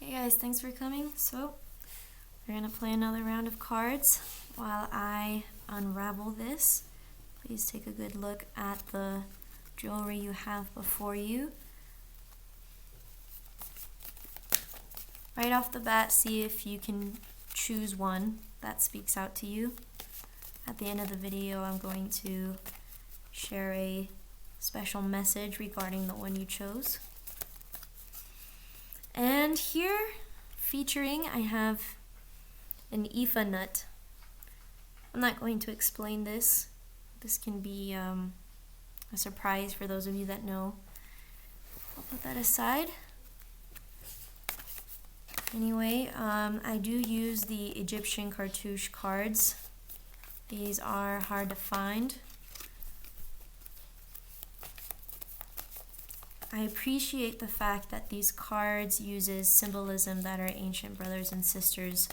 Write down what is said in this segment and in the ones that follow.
Hey guys, thanks for coming. So, we're gonna play another round of cards while I unravel this. Please take a good look at the jewelry you have before you. Right off the bat, see if you can choose one that speaks out to you. At the end of the video, I'm going to share a special message regarding the one you chose. And here, featuring, I have an Ifa nut. I'm not going to explain this. This can be a surprise for those of you that know. I'll put that aside. Anyway, I do use the Egyptian Cartouche cards. These are hard to find. I appreciate the fact that these cards uses symbolism that our ancient brothers and sisters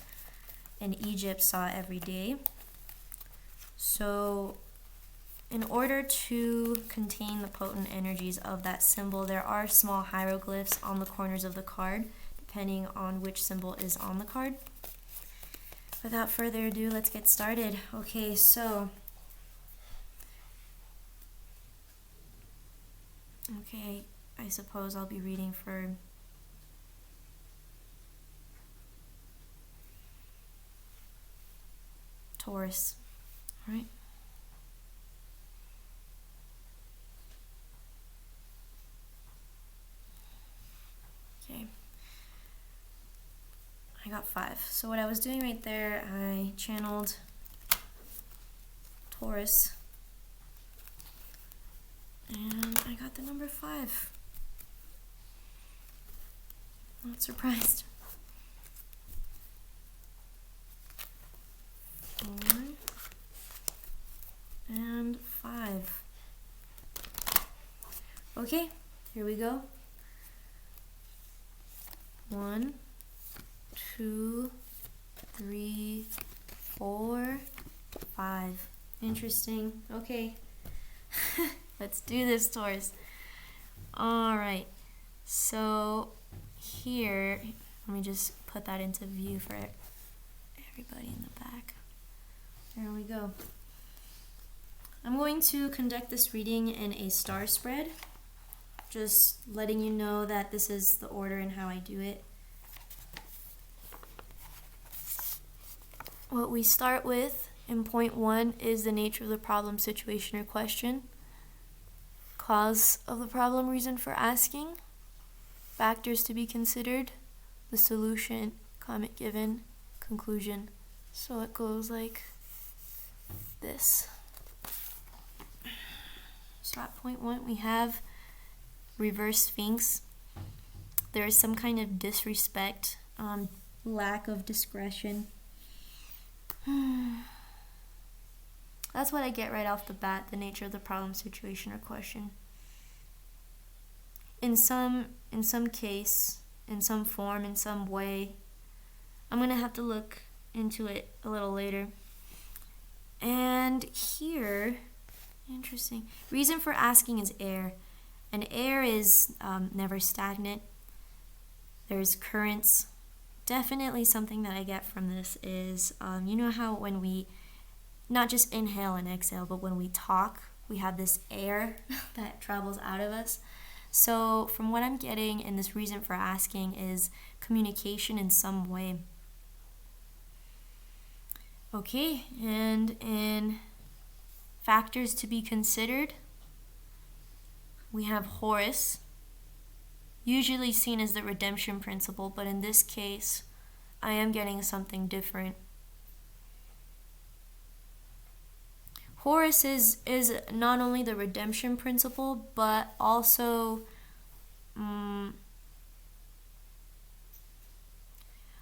in Egypt saw every day. So, in order to contain the potent energies of that symbol, there are small hieroglyphs on the corners of the card, depending on which symbol is on the card. Without further ado, let's get started. Okay, so I suppose I'll be reading for Taurus, all right? Okay. I got 5. So what I was doing right there, I channeled Taurus, and I got the number 5. Not surprised. 4 and 5. Okay, here we go. 1, 2, 3, 4, 5. Interesting. Okay. Let's do this, Taurus. Alright. So here, let me just put that into view for everybody in the back. There we go. I'm going to conduct this reading in a star spread. Just letting you know that this is the order and how I do it. What we start with in point 1 is the nature of the problem, situation, or question. Cause of the problem, reason for asking. Factors to be considered. The solution, comment given, conclusion. So it goes like this. So at point 1 we have reverse Sphinx. There is some kind of disrespect, lack of discretion. That's what I get right off the bat, the nature of the problem, situation, or question. In some case, in some form, in some way, I'm going to have to look into it a little later. And here, interesting, reason for asking is air. And air is never stagnant. There's currents. Definitely something that I get from this is, you know how when we not just inhale and exhale, but when we talk, we have this air that travels out of us. So from what I'm getting in this reason for asking is communication in some way. Okay, and in factors to be considered, we have Horus, usually seen as the redemption principle, but in this case, I am getting something different. Horus is not only the redemption principle, but also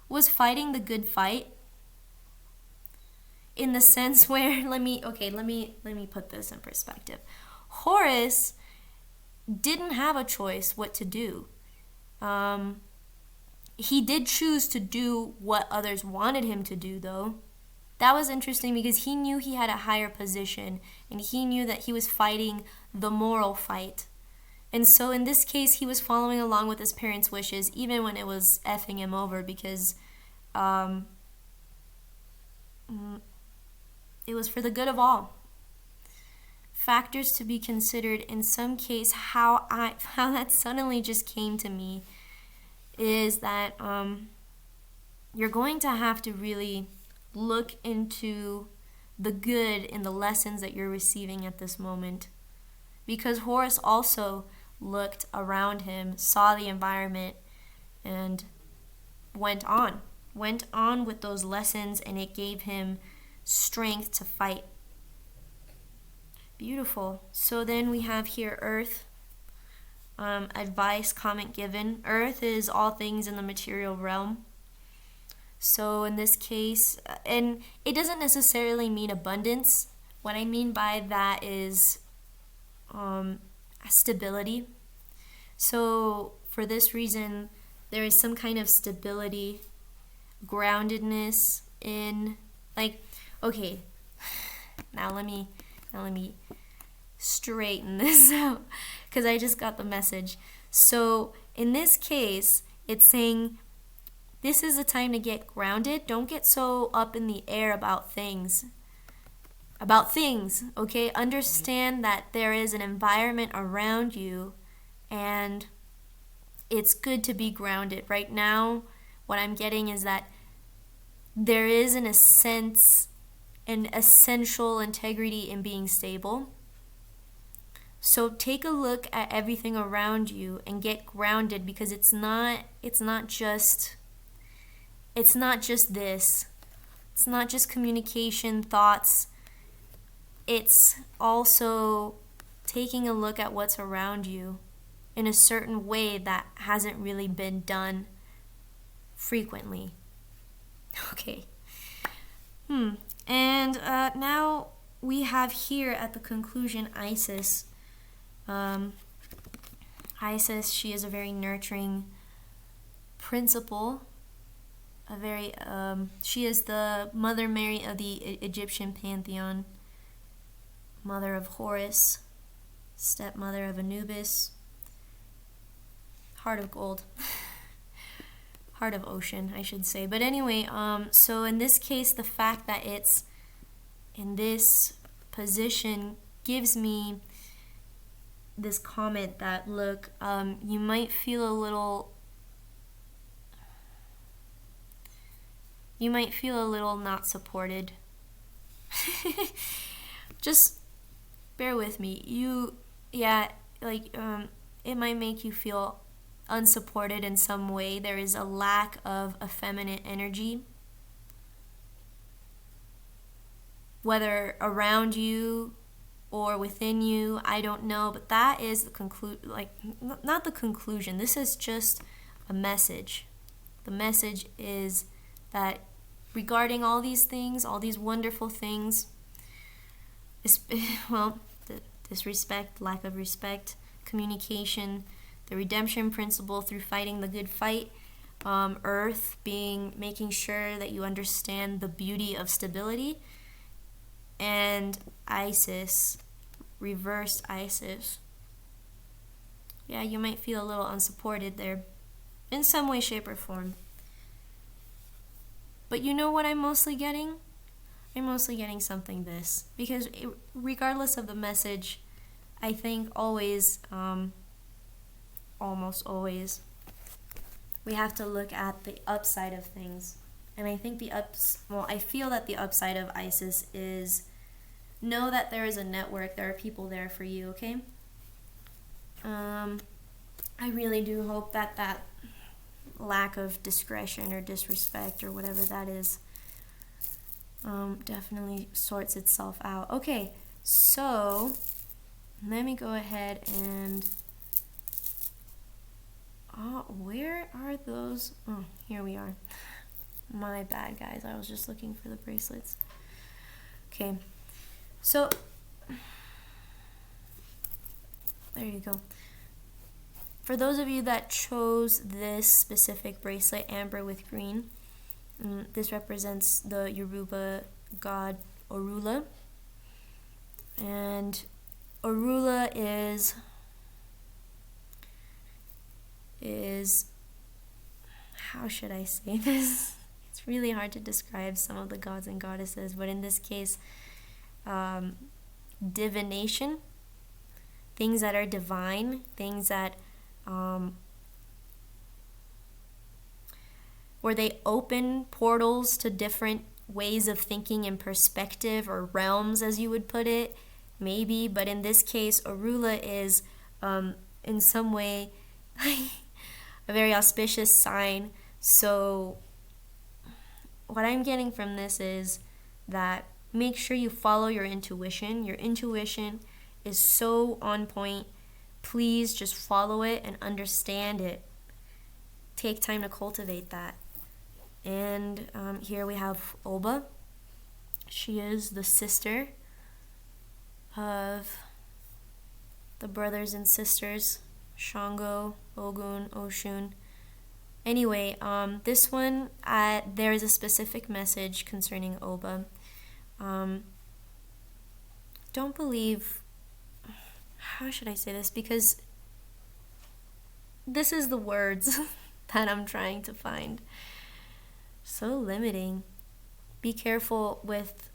was fighting the good fight. In the sense where, let me put this in perspective. Horus didn't have a choice what to do. He did choose to do what others wanted him to do, though. That was interesting because he knew he had a higher position, and he knew that he was fighting the moral fight. And so in this case, he was following along with his parents' wishes, even when it was effing him over, because it was for the good of all. Factors to be considered in some case, how that suddenly just came to me is that you're going to have to really look into the good in the lessons that you're receiving at this moment. Because Horus also looked around him, saw the environment, and went on with those lessons, and it gave him strength to fight. Beautiful. So then we have here Earth. Advice, comment given. Earth is all things in the material realm. So in this case, and it doesn't necessarily mean abundance. What I mean by that is stability. So for this reason, there is some kind of stability, groundedness in, like, okay, now let me straighten this out, because I just got the message. So in this case, it's saying this is the time to get grounded. Don't get so up in the air about things, okay? Understand that there is an environment around you, and it's good to be grounded. Right now, what I'm getting is that there is, in a sense, an essential integrity in being stable. So take a look at everything around you and get grounded, because it's not just this. It's not just communication, thoughts. It's also taking a look at what's around you in a certain way that hasn't really been done frequently. Okay. And now we have here at the conclusion Isis. Isis, she is a very nurturing principle. She is the Mother Mary of the Egyptian pantheon, mother of Horus, stepmother of Anubis, heart of gold, heart of ocean, I should say. But anyway, so in this case, the fact that it's in this position gives me this comment that, look, you might feel a little not supported. Just bear with me. It might make you feel unsupported in some way. There is a lack of effeminate energy, whether around you or within you, I don't know, but that is not the conclusion. This is just a message. The message is that regarding all these things, all these wonderful things, disrespect, lack of respect, communication, the redemption principle through fighting the good fight, Earth making sure that you understand the beauty of stability, and Isis, reversed Isis. Yeah, you might feel a little unsupported there in some way, shape, or form. But you know what I'm mostly getting? I'm mostly getting something this. Because regardless of the message, I think always, almost always, we have to look at the upside of things. And I think I feel that the upside of Isis is, know that there is a network, there are people there for you, okay? I really do hope that lack of discretion or disrespect or whatever that is definitely sorts itself out. Okay, so let me go ahead and where are those? Oh, here we are. My bad, guys. I was just looking for the bracelets. Okay, so there you go. For those of you that chose this specific bracelet, amber with green, this represents the Yoruba god Orula. And Orula is is, how should I say this? It's really hard to describe some of the gods and goddesses, but in this case, divination, things that are divine, things that where they open portals to different ways of thinking and perspective, or realms as you would put it, maybe. But in this case, Orula is in some way a very auspicious sign. So what I'm getting from this is that make sure you follow your intuition. Your intuition is so on point. Please just follow it and understand it. Take time to cultivate that. And here we have Oba. She is the sister of the brothers and sisters Shango, Ogun, Oshun. Anyway, this one, there is a specific message concerning Oba. Don't believe, how should I say this? Because this is the words that I'm trying to find. So limiting. Be careful with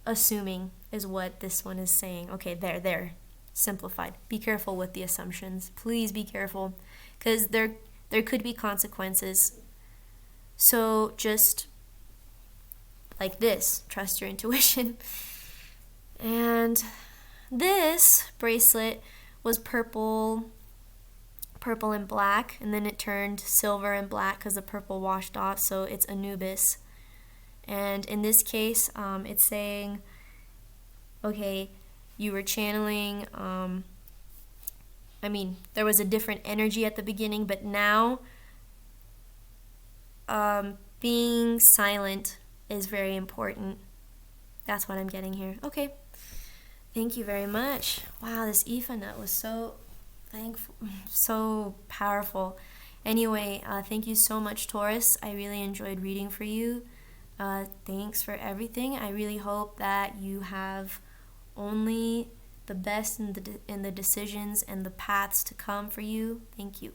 assuming is what this one is saying. Okay, there. Simplified. Be careful with the assumptions. Please be careful, because there could be consequences. So just like this, trust your intuition. And this bracelet was purple and black, and then it turned silver and black because the purple washed off, so it's Anubis. And in this case, it's saying, okay, you were channeling, there was a different energy at the beginning, but now being silent is very important. That's what I'm getting here. Okay. Thank you very much. Wow, this Ifa nut was so thankful, so powerful. Anyway, thank you so much, Taurus. I really enjoyed reading for you. Thanks for everything. I really hope that you have only the best in the decisions and the paths to come for you. Thank you.